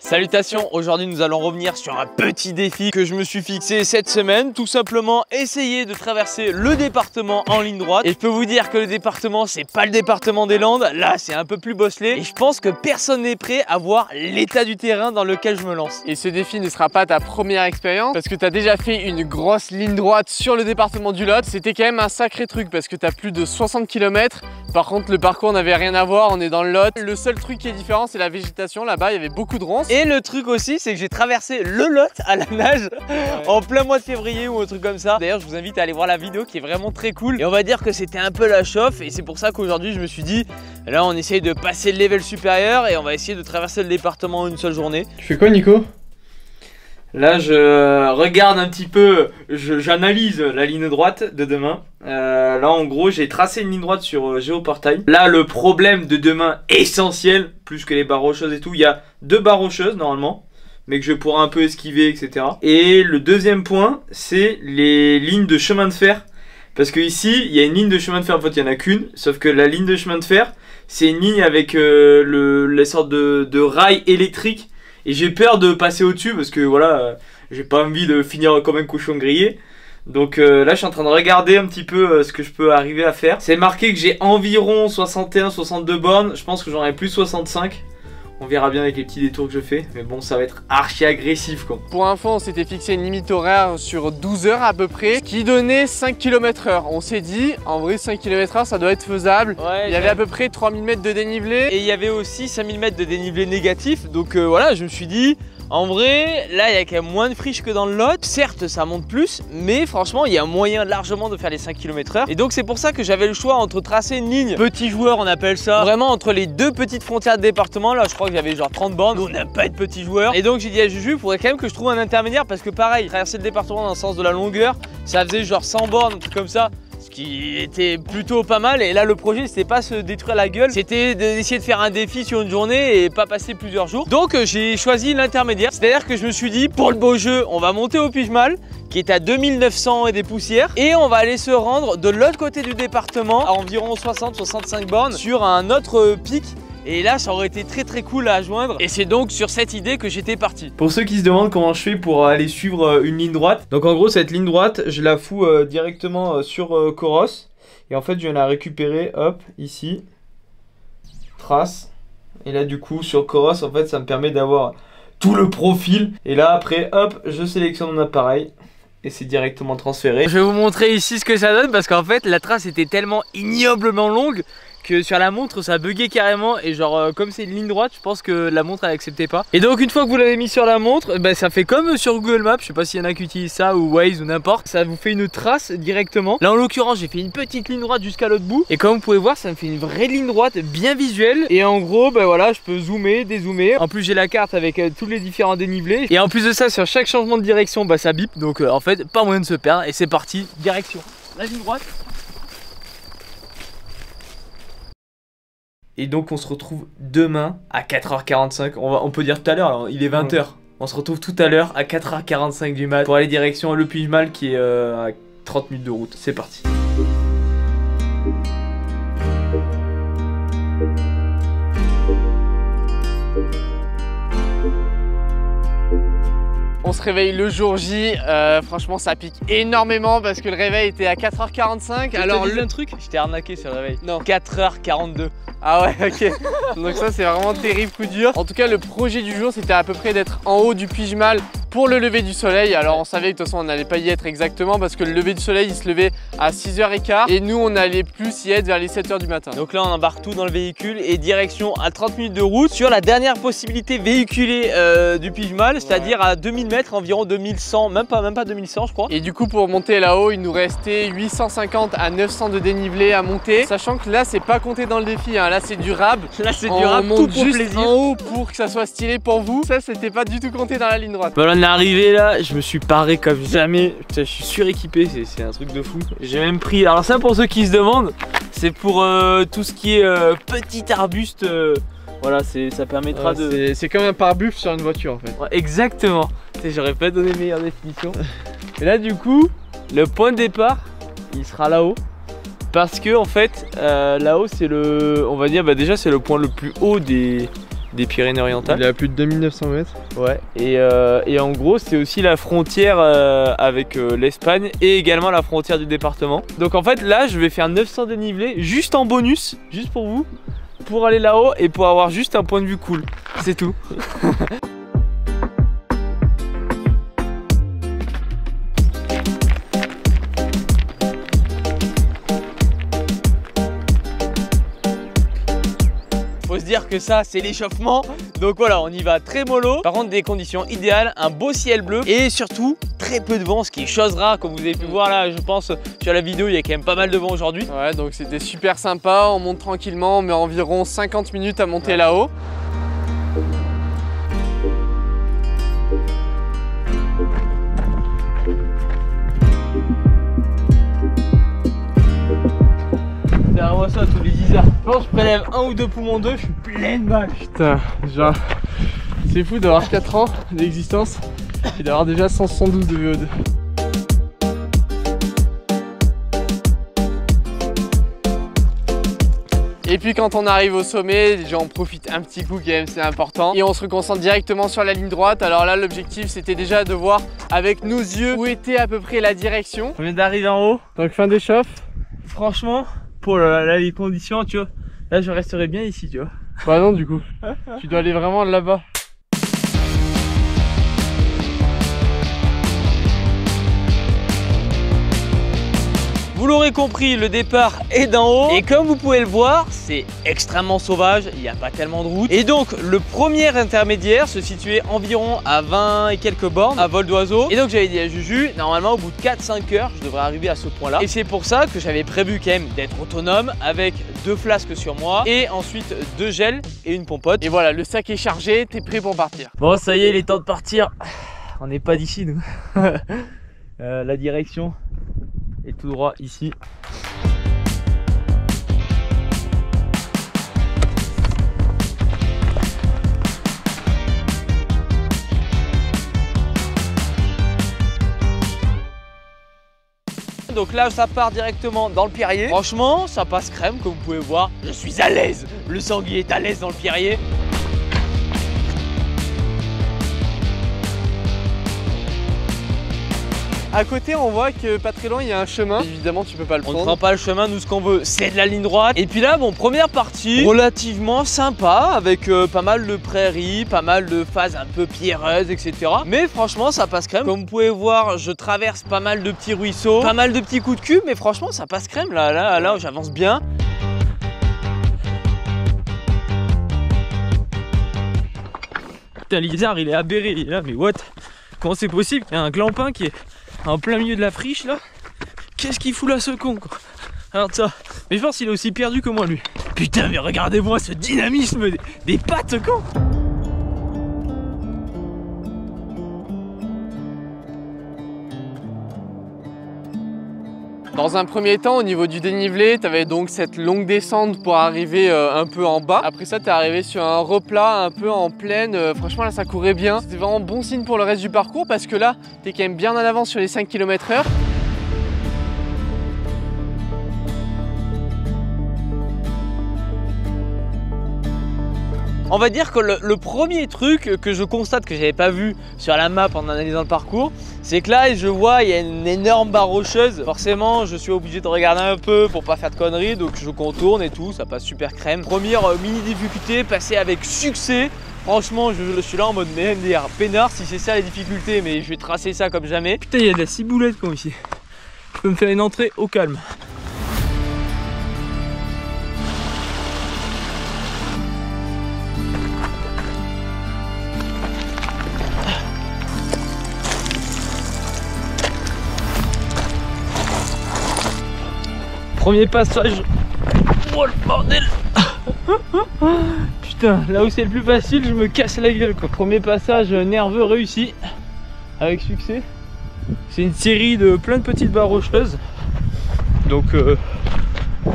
Salutations, aujourd'hui nous allons revenir sur un petit défi que je me suis fixé cette semaine. Tout simplement essayer de traverser le département en ligne droite. Et je peux vous dire que le département, c'est pas le département des Landes. Là c'est un peu plus bosselé. Et je pense que personne n'est prêt à voir l'état du terrain dans lequel je me lance. Et ce défi ne sera pas ta première expérience parce que tu as déjà fait une grosse ligne droite sur le département du Lot. C'était quand même un sacré truc parce que tu as plus de 60 km. Par contre le parcours n'avait rien à voir, on est dans le Lot. Le seul truc qui est différent c'est la végétation. Là-bas il y avait beaucoup de ronces. Et le truc aussi, c'est que j'ai traversé le Lot à la nage en plein mois de février ou un truc comme ça. D'ailleurs, je vous invite à aller voir la vidéo qui est vraiment très cool. Et on va dire que c'était un peu la chauffe. Et c'est pour ça qu'aujourd'hui, je me suis dit, là, on essaye de passer le level supérieur et on va essayer de traverser le département en une seule journée. Tu fais quoi, Nico? Là, je regarde un petit peu, j'analyse la ligne droite de demain. Là, en gros, j'ai tracé une ligne droite sur Géoportail. Là, le problème de demain essentiel, plus que les barres rocheuses et tout, il y a 2 barres rocheuses normalement, mais que je pourrais un peu esquiver, etc. Et le deuxième point, c'est les lignes de chemin de fer. Parce que ici, il y a une ligne de chemin de fer, en fait, il n'y en a qu'une. Sauf que la ligne de chemin de fer, c'est une ligne avec les sortes de rails électriques. Et j'ai peur de passer au-dessus parce que voilà, j'ai pas envie de finir comme un cochon grillé. Donc là, je suis en train de regarder un petit peu ce que je peux arriver à faire. C'est marqué que j'ai environ 61-62 bornes. Je pense que j'en ai plus 65. On verra bien avec les petits détours que je fais. Mais bon, ça va être archi agressif quoi. Pour info, on s'était fixé une limite horaire sur 12 heures à peu près, qui donnait 5 km/h. On s'est dit, en vrai, 5 km/h, ça doit être faisable. Ouais, il y avait à peu près 3000 mètres de dénivelé. Et il y avait aussi 5000 mètres de dénivelé négatif. Donc voilà, je me suis dit, en vrai, là, il y a quand même moins de friche que dans le Lot. Certes, ça monte plus, mais franchement, il y a moyen largement de faire les 5 km/h. Et donc, c'est pour ça que j'avais le choix entre tracer une ligne petit joueur, on appelle ça, vraiment entre les 2 petites frontières de département. Là, je crois que j'avais genre 30 bornes. Nous, on n'a pas de petit joueur. Et donc, j'ai dit à Juju, il faudrait quand même que je trouve un intermédiaire parce que, pareil, traverser le département dans le sens de la longueur, ça faisait genre 100 bornes, un truc comme ça. Ce qui était plutôt pas mal. Et là, le projet, c'était pas se détruire la gueule, c'était d'essayer de faire un défi sur une journée et pas passer plusieurs jours. Donc j'ai choisi l'intermédiaire, c'est à dire que je me suis dit, pour le beau jeu, on va monter au Puigmal qui est à 2900 et des poussières, et on va aller se rendre de l'autre côté du département à environ 60-65 bornes sur un autre pic. Et là, ça aurait été très cool à joindre. Et c'est donc sur cette idée que j'étais parti. Pour ceux qui se demandent comment je fais pour aller suivre une ligne droite, donc en gros cette ligne droite, je la fous directement sur Coros. Et en fait, je viens la récupérer, hop, ici, trace. Et là du coup, sur Coros, en fait, ça me permet d'avoir tout le profil. Et là après, hop, je sélectionne mon appareil. Et c'est directement transféré. Je vais vous montrer ici ce que ça donne parce qu'en fait, la trace était tellement ignoblement longue que sur la montre ça buguait carrément et genre comme c'est une ligne droite, je pense que la montre elle acceptait pas. Et donc une fois que vous l'avez mis sur la montre, bah, ça fait comme sur Google Maps, je sais pas s'il y en a qui utilisent ça ou Waze ou n'importe, ça vous fait une trace directement. Là en l'occurrence j'ai fait une petite ligne droite jusqu'à l'autre bout et comme vous pouvez voir ça me fait une vraie ligne droite bien visuelle. Et en gros bah voilà, je peux zoomer, dézoomer. En plus j'ai la carte avec tous les différents dénivelés et en plus de ça sur chaque changement de direction bah ça bip, donc en fait pas moyen de se perdre. Et c'est parti, direction la ligne droite. Et donc on se retrouve demain à 4h45, on peut dire tout à l'heure, il est 20h. On se retrouve tout à l'heure à 4h45 du mat pour aller direction le Puigmal qui est à 30 minutes de route. C'est parti. On se réveille le jour J, franchement ça pique énormément parce que le réveil était à 4h45. Alors un truc, je t'ai arnaqué sur le réveil. Non. 4h42. Ah ouais, ok. Donc ça c'est vraiment terrible, coup dur. En tout cas le projet du jour c'était à peu près d'être en haut du Puigmal pour le lever du soleil. Alors on savait que de toute façon on n'allait pas y être exactement parce que le lever du soleil il se levait à 6h15 et nous on allait plus y être vers les 7h du matin. Donc là on embarque tout dans le véhicule et direction à 30 minutes de route sur la dernière possibilité véhiculée du Puigmal, c'est-à-dire à 2000 mètres, environ 2100, même pas 2100 je crois. Et du coup pour monter là-haut il nous restait 850 à 900 de dénivelé à monter, sachant que là c'est pas compté dans le défi, hein. Là c'est durable. Là c'est durable, tout pour juste plaisir. En haut pour que ça soit stylé pour vous. Ça c'était pas du tout compté dans la ligne droite. Bah, on est arrivé là, je me suis paré comme jamais. Putain, je suis suréquipé, c'est un truc de fou. J'ai même pris, alors ça pour ceux qui se demandent, c'est pour tout ce qui est petit arbuste. Voilà, ça permettra de... C'est comme un pare-buffle sur une voiture en fait. Ouais, exactement. J'aurais pas donné meilleure définition. Et là du coup, le point de départ, il sera là-haut. Parce que en fait, là-haut c'est le... On va dire, bah, déjà c'est le point le plus haut des des Pyrénées-Orientales. Il est à plus de 2900 mètres. Ouais. Et en gros, c'est aussi la frontière avec l'Espagne et également la frontière du département. Donc en fait, là, je vais faire 900 dénivelés juste en bonus, juste pour vous, pour aller là-haut et pour avoir juste un point de vue cool. C'est tout. Faut se dire que ça c'est l'échauffement, donc voilà, on y va très mollo. Par contre, des conditions idéales, un beau ciel bleu et surtout très peu de vent, ce qui est chose rare. Comme vous avez pu voir là, je pense sur la vidéo, il y a quand même pas mal de vent aujourd'hui. Ouais, donc c'était super sympa, on monte tranquillement, on met environ 50 minutes à monter là-haut. Derrière moi ça, tous les isards. Je pense que je prélève un ou deux poumons d'œufs, je suis plein de balles. Putain, genre, c'est fou d'avoir 4 ans d'existence et d'avoir déjà 172 de VO2. Et puis quand on arrive au sommet, déjà on profite un petit coup quand même, c'est important. Et on se reconcentre directement sur la ligne droite. Alors là, l'objectif c'était déjà de voir avec nos yeux où était à peu près la direction. On vient d'arriver en haut. Donc fin d'échauffe. Franchement, pour les conditions, tu vois, là je resterai bien ici, tu vois. Bah non du coup, tu dois aller vraiment là-bas. Vous l'aurez compris, le départ est d'en haut et comme vous pouvez le voir, c'est extrêmement sauvage, il n'y a pas tellement de route. Et donc le premier intermédiaire se situait environ à 20 et quelques bornes à vol d'oiseau. Et donc j'avais dit à Juju, normalement au bout de 4-5 heures, je devrais arriver à ce point là. Et c'est pour ça que j'avais prévu quand même d'être autonome avec 2 flasques sur moi et ensuite 2 gels et une pompote. Et voilà, le sac est chargé, t'es prêt pour partir. Bon ça y est, il est temps de partir. On n'est pas d'ici nous. La direction et tout droit ici. Donc là ça part directement dans le Pierrier. Franchement ça passe crème comme vous pouvez voir. Je suis à l'aise. Le sanglier est à l'aise dans le Pierrier. À côté, on voit que pas très loin, il y a un chemin. Évidemment, tu peux pas le prendre. On ne prend pas le chemin, nous ce qu'on veut, c'est de la ligne droite. Et puis là, bon, première partie relativement sympa avec pas mal de prairies, pas mal de phases un peu pierreuses, etc. Mais franchement, ça passe crème. Comme vous pouvez voir, je traverse pas mal de petits ruisseaux, pas mal de petits coups de cul, mais franchement, ça passe crème là, j'avance bien. Putain, l'Isard, il est aberré, il est là, mais what? Comment c'est possible? Il y a un clampin qui est en plein milieu de la friche là. Qu'est-ce qu'il fout là ce con quoi? Alors ça. Mais je pense qu'il est aussi perdu que moi lui. Putain mais regardez-moi ce dynamisme des pattes ce con. Dans un premier temps, au niveau du dénivelé, tu avais donc cette longue descente pour arriver un peu en bas. Après ça, tu es arrivé sur un replat un peu en plaine. Franchement, là, ça courait bien. C'était vraiment bon signe pour le reste du parcours parce que là, tu es quand même bien en avance sur les 5 km/h. On va dire que le premier truc que je constate que j'avais pas vu sur la map en analysant le parcours, c'est que là je vois il y a une énorme barre rocheuse. Forcément je suis obligé de regarder un peu pour pas faire de conneries, donc je contourne et tout, ça passe super crème. Première mini difficulté, passée avec succès. Franchement je suis là en mode MDR peinard si c'est ça les difficultés, mais je vais tracer ça comme jamais. Putain il y a de la ciboulette comme ici. Je peux me faire une entrée au calme. Premier passage. Oh le bordel. Putain, là où c'est le plus facile, je me casse la gueule quoi. Premier passage nerveux réussi. Avec succès. C'est une série de plein de petites barres rocheuses. Donc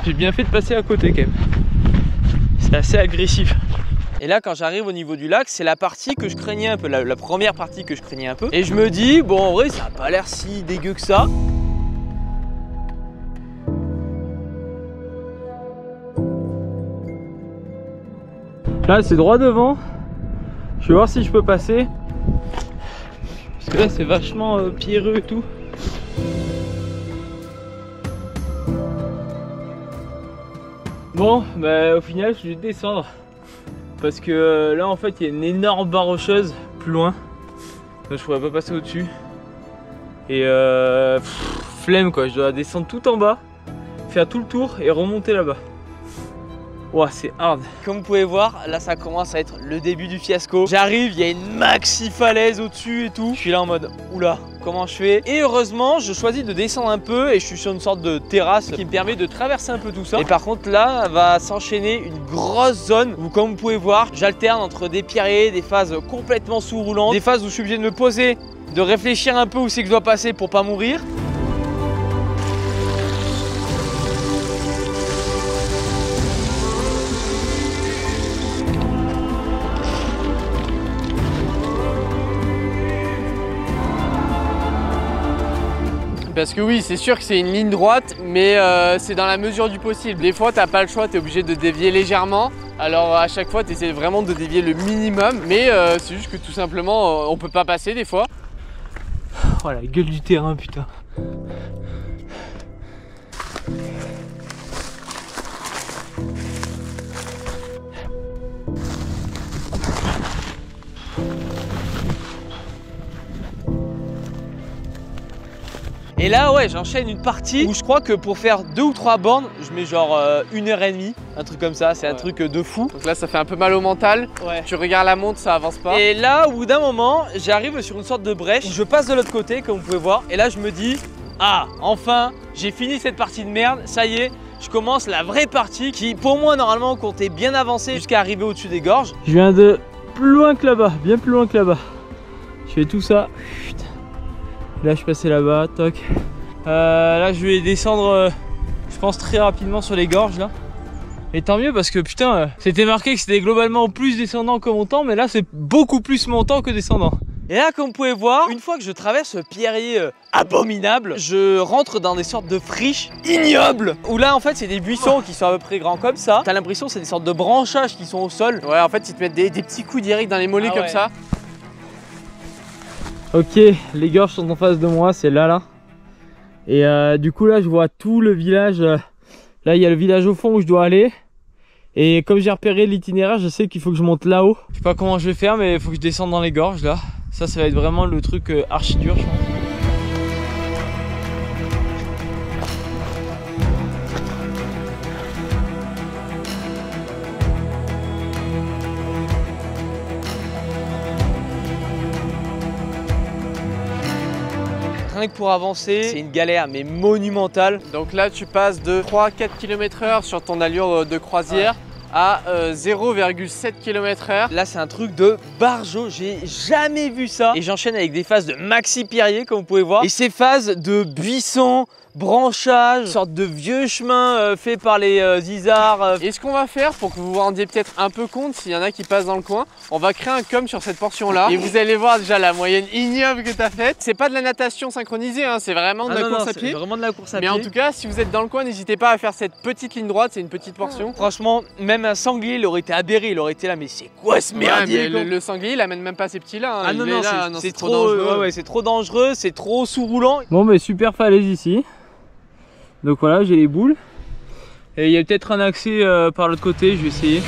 j'ai bien fait de passer à côté quand même. C'est assez agressif. Et là quand j'arrive au niveau du lac, c'est la partie que je craignais un peu, la première partie que je craignais un peu. Et je me dis, bon en vrai ça n'a pas l'air si dégueu que ça. Là c'est droit devant, Je vais voir si je peux passer. Parce que là c'est vachement pierreux et tout. Bon, bah au final je vais descendre. Parce que là en fait il y a une énorme barre rocheuse plus loin. Donc je pourrais pas passer au-dessus. Et flemme quoi, je dois descendre tout en bas, faire tout le tour et remonter là-bas. Ouah, c'est hard. Comme vous pouvez voir, là ça commence à être le début du fiasco. J'arrive, il y a une maxi falaise au-dessus et tout. Je suis là en mode, oula, comment je fais? Et heureusement, je choisis de descendre un peu et je suis sur une sorte de terrasse qui me permet de traverser un peu tout ça. Et par contre là, va s'enchaîner une grosse zone où, comme vous pouvez voir, j'alterne entre des pierriers, des phases complètement sous-roulantes, des phases où je suis obligé de me poser, de réfléchir un peu où c'est que je dois passer pour pas mourir. Parce que oui, c'est sûr que c'est une ligne droite, mais c'est dans la mesure du possible. Des fois, t'as pas le choix, t'es obligé de dévier légèrement. Alors à chaque fois, t'essaies vraiment de dévier le minimum. Mais c'est juste que tout simplement, on peut pas passer des fois. Oh la gueule du terrain, putain. Et là ouais, j'enchaîne une partie où je crois que pour faire 2 ou 3 bornes, je mets genre 1h30, un truc comme ça, c'est un truc de fou. Donc là ça fait un peu mal au mental, tu regardes la montre, ça avance pas. Et là au bout d'un moment, j'arrive sur une sorte de brèche, je passe de l'autre côté comme vous pouvez voir, et là je me dis, ah enfin, j'ai fini cette partie de merde, ça y est, je commence la vraie partie qui pour moi normalement comptait bien avancé jusqu'à arriver au-dessus des gorges. Je viens de plus loin que là-bas, bien plus loin que là-bas. Je fais tout ça. Là je passais là-bas, toc. Là je vais descendre, je pense très rapidement sur les gorges là. Et tant mieux parce que putain, c'était marqué que c'était globalement plus descendant que montant, mais là c'est beaucoup plus montant que descendant. Et là comme vous pouvez voir, une fois que je traverse ce pierrier abominable, je rentre dans des sortes de friches ignobles. Où là en fait c'est des buissons qui sont à peu près grands comme ça. T'as l'impression que c'est des sortes de branchages qui sont au sol. Ouais en fait ils te mettent des petits coups direct dans les mollets comme ça. Ok, les gorges sont en face de moi, c'est là. Et du coup là je vois tout le village. Là il y a le village au fond où je dois aller. Et comme j'ai repéré l'itinéraire, je sais qu'il faut que je monte là-haut. Je sais pas comment je vais faire, mais il faut que je descende dans les gorges là. Ça va être vraiment le truc archi dur je pense. Pour avancer, c'est une galère mais monumentale. Donc là tu passes de 3-4 km/h sur ton allure de croisière à 0,7 km/h. Là c'est un truc de barjo, j'ai jamais vu ça. Et j'enchaîne avec des phases de maxi pierrier comme vous pouvez voir. Et ces phases de buissons, branchages, sorte de vieux chemin fait par les isards. Et ce qu'on va faire pour que vous vous rendiez peut-être un peu compte s'il y en a qui passent dans le coin, on va créer un com sur cette portion là et vous allez voir déjà la moyenne ignoble que tu as faite. C'est pas de la natation synchronisée, hein, c'est vraiment de la course à pied. Vraiment de la course à pied. Mais en tout cas si vous êtes dans le coin, n'hésitez pas à faire cette petite ligne droite, c'est une petite portion. Franchement, même un sanglier il aurait été aberré, il aurait été là, mais c'est quoi ce merdier le sanglier il amène même pas ces petits là, hein. Ah non, c'est trop dangereux. Ouais, c'est trop dangereux, c'est trop sous-roulant. Bon mais super falaise ici. Donc voilà, j'ai les boules. Et il y a peut-être un accès par l'autre côté, je vais essayer.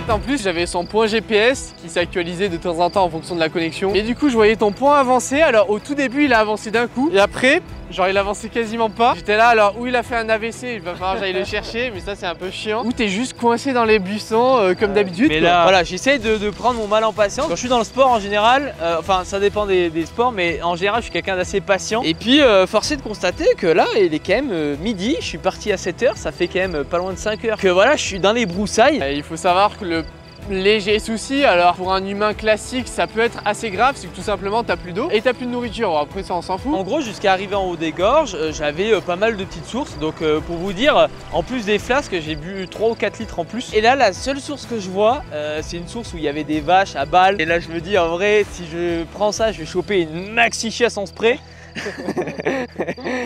En plus j'avais son point GPS qui s'actualisait de temps en temps en fonction de la connexion. Et du coup je voyais ton point avancer. Alors au tout début il a avancé d'un coup. Et après genre il avançait quasiment pas. J'étais là alors où il a fait un AVC, il va falloir que j'aille le chercher. Mais ça c'est un peu chiant. Ou t'es juste coincé dans les buissons comme d'habitude. Mais là voilà, j'essaie de prendre mon mal en patience. Quand je suis dans le sport en général, enfin ça dépend des sports, mais en général je suis quelqu'un d'assez patient. Et puis forcé de constater que là il est quand même midi. Je suis parti à 7 h, ça fait quand même pas loin de 5 h. Que voilà, je suis dans les broussailles. Il faut savoir que le léger souci, alors pour un humain classique ça peut être assez grave, c'est que tout simplement t'as plus d'eau et t'as plus de nourriture. Bon, après ça on s'en fout. En gros jusqu'à arriver en haut des gorges, j'avais pas mal de petites sources. Donc pour vous dire, en plus des flasques, j'ai bu 3 ou 4 litres en plus. Et là la seule source que je vois, c'est une source où il y avait des vaches à balles. Et là je me dis en vrai, si je prends ça, je vais choper une maxi chiasse en spray.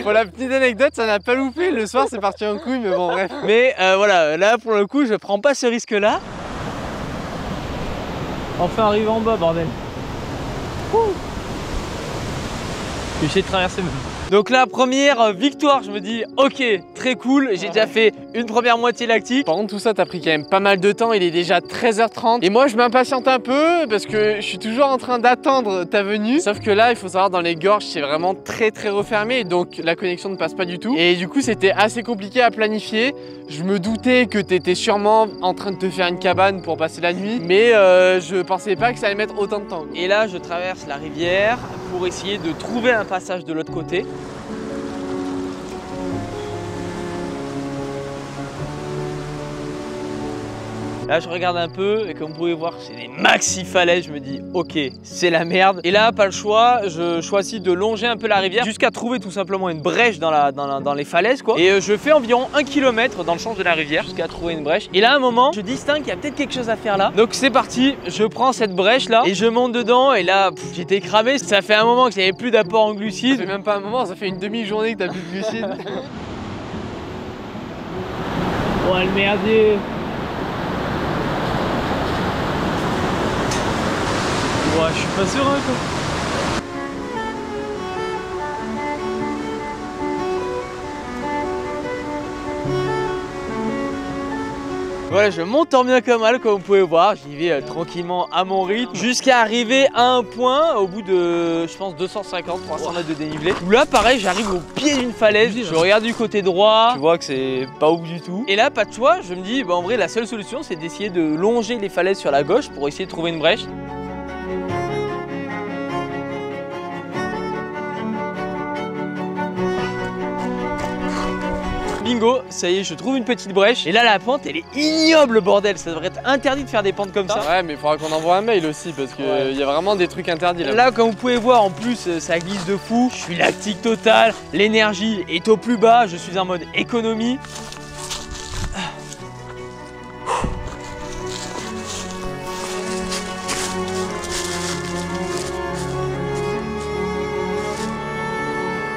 Pour la petite anecdote, ça n'a pas loupé. Le soir, c'est parti en couille, mais bon, bref. Mais voilà, là pour le coup, je prends pas ce risque-là. Enfin arrivé en bas, bordel. Je vais essayer de traverser même. Donc la première victoire, je me dis ok, très cool, j'ai déjà fait une première moitié lactique. Par contre tout ça t'as pris quand même pas mal de temps, il est déjà 13h30 et moi je m'impatiente un peu parce que je suis toujours en train d'attendre ta venue. Sauf que là il faut savoir dans les gorges c'est vraiment très refermé donc la connexion ne passe pas du tout. Et du coup c'était assez compliqué à planifier. Je me doutais que t'étais sûrement en train de te faire une cabane pour passer la nuit, mais je pensais pas que ça allait mettre autant de temps. Et là je traverse la rivière pour essayer de trouver un passage de l'autre côté. Là je regarde un peu et comme vous pouvez voir c'est des maxi falaises, je me dis ok c'est la merde. Et là pas le choix, je choisis de longer un peu la rivière jusqu'à trouver tout simplement une brèche dans les falaises quoi. Et je fais environ 1 km dans le change de la rivière jusqu'à trouver une brèche. Et là à un moment je distingue qu'il y a peut-être quelque chose à faire là. Donc c'est parti, je prends cette brèche là et je monte dedans et là j'étais cramé. Ça fait un moment que j'avais plus d'apport en glucides. Ça fait même pas un moment, ça fait une demi-journée que t'as plus de glucides. Oh le merdier. Ouais, je suis pas serein quoi. Voilà, je monte en bien comme mal comme vous pouvez voir, j'y vais tranquillement à mon rythme jusqu'à arriver à un point au bout de je pense 250-300 mètres de dénivelé où là pareil j'arrive au pied d'une falaise, je regarde du côté droit, tu vois que c'est pas ouf du tout et là pas de choix, je me dis bah en vrai la seule solution c'est d'essayer de longer les falaises sur la gauche pour essayer de trouver une brèche. Bingo, ça y est, je trouve une petite brèche. Et là, la pente, elle est ignoble, bordel. Ça devrait être interdit de faire des pentes comme ça. Ouais, mais il faudra qu'on envoie un mail aussi parce qu'il y a vraiment des trucs interdits là. Là, comme vous pouvez voir, en plus, ça glisse de fou. Je suis lactique total. L'énergie est au plus bas. Je suis en mode économie.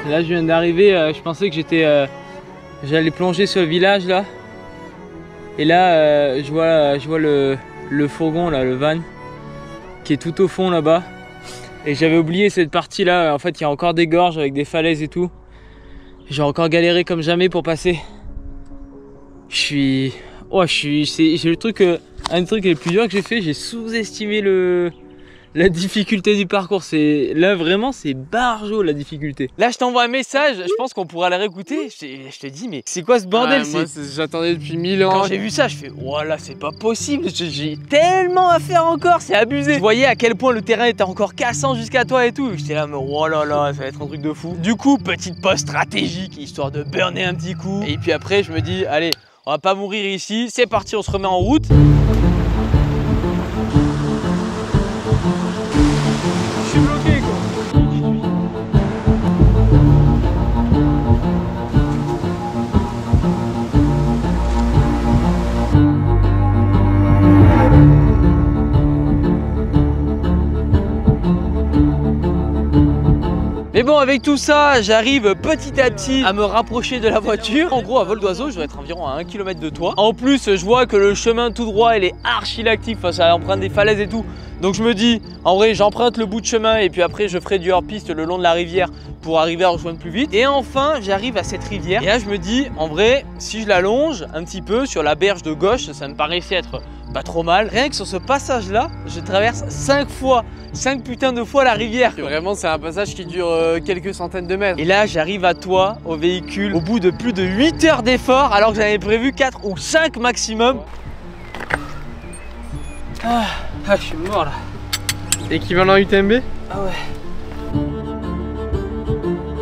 Là, je viens d'arriver. Je pensais que j'allais plonger sur le village là. Et là je vois le fourgon là, le van qui est tout au fond là-bas. Et j'avais oublié cette partie là, en fait il y a encore des gorges avec des falaises et tout. J'ai encore galéré comme jamais pour passer. C'est le truc, un des trucs les plus durs que j'ai fait, j'ai sous-estimé la difficulté du parcours. Là vraiment c'est barjo la difficulté. Là je t'envoie un message, je pense qu'on pourra la réécouter. Je te dis mais c'est quoi ce bordel? Moi j'attendais depuis 1000 ans. Quand j'ai vu ça je fais voilà c'est pas possible, j'ai tellement à faire encore, c'est abusé. Je voyais à quel point le terrain était encore cassant jusqu'à toi et tout. J'étais là mais oh là là ça va être un truc de fou. Du coup petite pause stratégique histoire de burner un petit coup. Et puis après je me dis allez on va pas mourir ici, c'est parti on se remet en route. Je suis bloqué quoi. Mais bon avec tout ça j'arrive petit à petit à me rapprocher de la voiture. En gros à vol d'oiseau je dois être environ à 1 km de toi. En plus je vois que le chemin tout droit il est archi lactique, enfin ça emprunte des falaises et tout. Donc je me dis en vrai j'emprunte le bout de chemin et puis après je ferai du hors-piste le long de la rivière pour arriver à rejoindre plus vite. Et enfin j'arrive à cette rivière et là je me dis en vrai si je la longe un petit peu sur la berge de gauche ça me paraissait être pas trop mal. Rien que sur ce passage là je traverse 5 putains de fois la rivière. Vraiment c'est un passage qui dure quelques centaines de mètres. Et là j'arrive à toi au véhicule au bout de plus de 8 heures d'effort alors que j'avais prévu 4 ou 5 maximum. Ah je suis mort là. Équivalent UTMB? Ah ouais.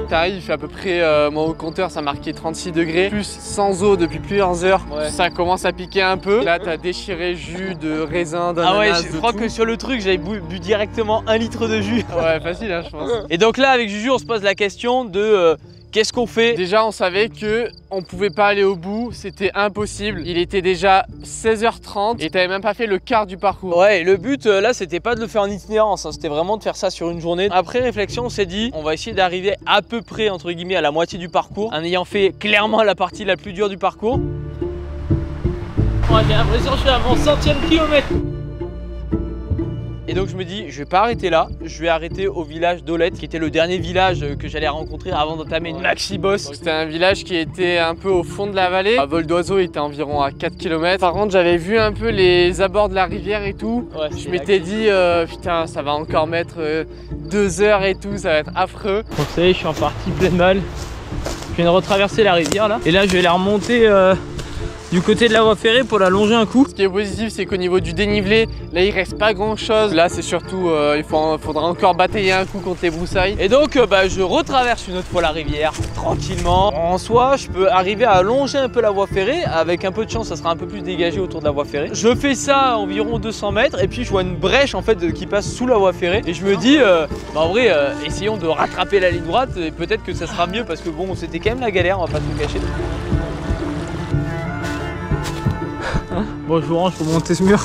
T'arrives, il fait à peu près, moi au compteur ça marquait 36 degrés, plus sans eau depuis plusieurs heures, ouais. Ça commence à piquer un peu. Là t'as déchiré jus de raisin, d'ananas, ah ouais, je crois que sur le truc j'avais bu directement 1 litre de jus. Ouais facile hein je pense. Et donc là avec Juju on se pose la question de qu'est-ce qu'on fait? Déjà, on savait que on pouvait pas aller au bout, c'était impossible. Il était déjà 16h30 et t'avais même pas fait le quart du parcours. Ouais, et le but là, c'était pas de le faire en itinérance, hein, c'était vraiment de faire ça sur une journée. Après réflexion, on s'est dit, on va essayer d'arriver à peu près, entre guillemets, à la moitié du parcours, en ayant fait clairement la partie la plus dure du parcours. J'ai l'impression que je suis à mon 100e kilomètre. Et donc je me dis, je vais pas arrêter là, je vais arrêter au village d'Olette, qui était le dernier village que j'allais rencontrer avant d'entamer une maxi boss. C'était un village qui était un peu au fond de la vallée. À vol d'oiseau, il était environ à 4 km. Par contre, j'avais vu un peu les abords de la rivière et tout. Ouais, je m'étais dit, putain, ça va encore mettre 2 heures et tout, ça va être affreux. Bon, ça y est, je suis en partie pleine balle. Je viens de retraverser la rivière là. Et là, je vais la remonter du côté de la voie ferrée pour la longer un coup. Ce qui est positif, c'est qu'au niveau du dénivelé, là il reste pas grand chose. Là c'est surtout, il faudra encore batailler un coup contre les broussailles. Et donc je retraverse une autre fois la rivière tranquillement. En soi, je peux arriver à longer un peu la voie ferrée. Avec un peu de chance, ça sera un peu plus dégagé autour de la voie ferrée. Je fais ça à environ 200 mètres et puis je vois une brèche en fait qui passe sous la voie ferrée. Et je me dis, en vrai, essayons de rattraper la ligne droite et peut-être que ça sera mieux parce que bon, c'était quand même la galère, on va pas se le cacher. Bon, je vous range pour monter ce mur.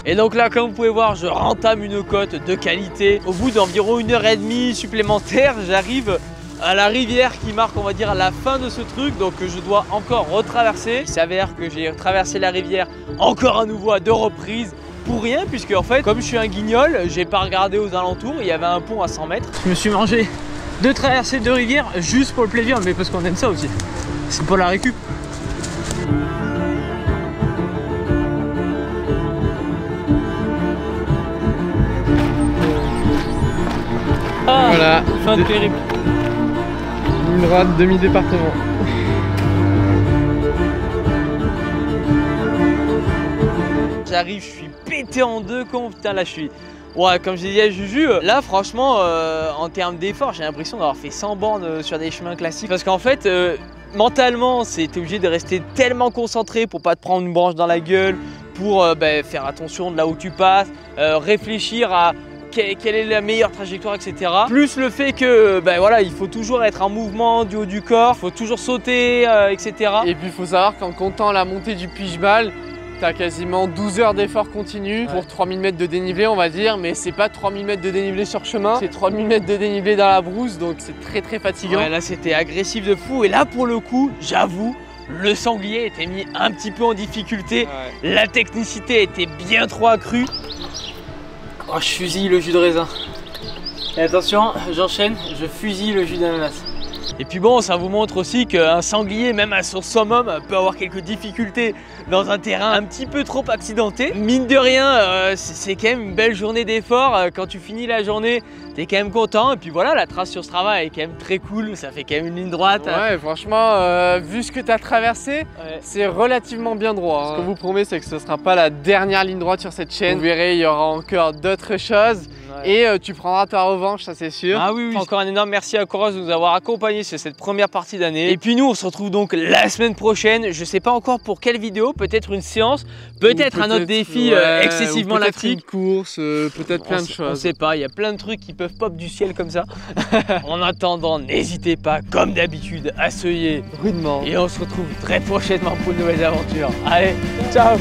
Et donc là, comme vous pouvez voir, je rentame une côte de qualité. Au bout d'environ 1h30 supplémentaire, j'arrive à la rivière qui marque, on va dire, la fin de ce truc. Donc je dois encore retraverser. Il s'avère que j'ai traversé la rivière encore à nouveau à 2 reprises. Pour rien, puisque en fait, comme je suis un guignol, j'ai pas regardé aux alentours. Il y avait un pont à 100 mètres. Je me suis mangé 2 traversées de rivière juste pour le plaisir, mais parce qu'on aime ça aussi. C'est pour la récup. Ah, voilà, fin de périple. Ligne droite, demi-département. J'arrive, je suis pété en deux, putain là je suis... Ouais, comme je disais à Juju, là franchement, en termes d'effort, j'ai l'impression d'avoir fait 100 bornes sur des chemins classiques. Parce qu'en fait, mentalement, t'es obligé de rester tellement concentré pour pas te prendre une branche dans la gueule, pour faire attention de là où tu passes, réfléchir à quelle est la meilleure trajectoire, etc. Plus le fait que, voilà, il faut toujours être en mouvement du haut du corps, il faut toujours sauter, etc. Et puis il faut savoir qu'en comptant la montée du Pigemal, t'as quasiment 12 heures d'effort continu pour 3000 mètres de dénivelé, on va dire, mais c'est pas 3000 mètres de dénivelé sur chemin, c'est 3000 mètres de dénivelé dans la brousse, donc c'est très fatigant. Ouais, là c'était agressif de fou, et là pour le coup, j'avoue, le sanglier était mis un petit peu en difficulté, la technicité était bien trop accrue. Oh, je fusille le jus de raisin. Et attention, j'enchaîne, je fusille le jus d'ananas. Et puis bon, ça vous montre aussi qu'un sanglier, même à son summum, peut avoir quelques difficultés dans un terrain un petit peu trop accidenté. Mine de rien, c'est quand même une belle journée d'effort. Quand tu finis la journée, t'es quand même content. Et puis voilà, la trace sur Strava est quand même très cool. Ça fait quand même une ligne droite. Ouais, franchement, vu ce que t'as traversé, c'est relativement bien droit. Hein. Ce qu'on vous promet, c'est que ce ne sera pas la dernière ligne droite sur cette chaîne. Vous verrez, il y aura encore d'autres choses. Et tu prendras ta revanche, ça c'est sûr. Ah oui, oui. Encore un énorme merci à Coros de nous avoir accompagnés sur cette première partie d'année. Et puis nous, on se retrouve donc la semaine prochaine. Je sais pas encore pour quelle vidéo, peut-être une séance, peut-être un autre défi excessivement lactique. Peut-être une course, peut-être plein de choses. On sait pas, il y a plein de trucs qui peuvent pop du ciel comme ça. En attendant, n'hésitez pas, comme d'habitude, à se lier rudement. Et on se retrouve très prochainement pour de nouvelles aventures. Allez, ciao!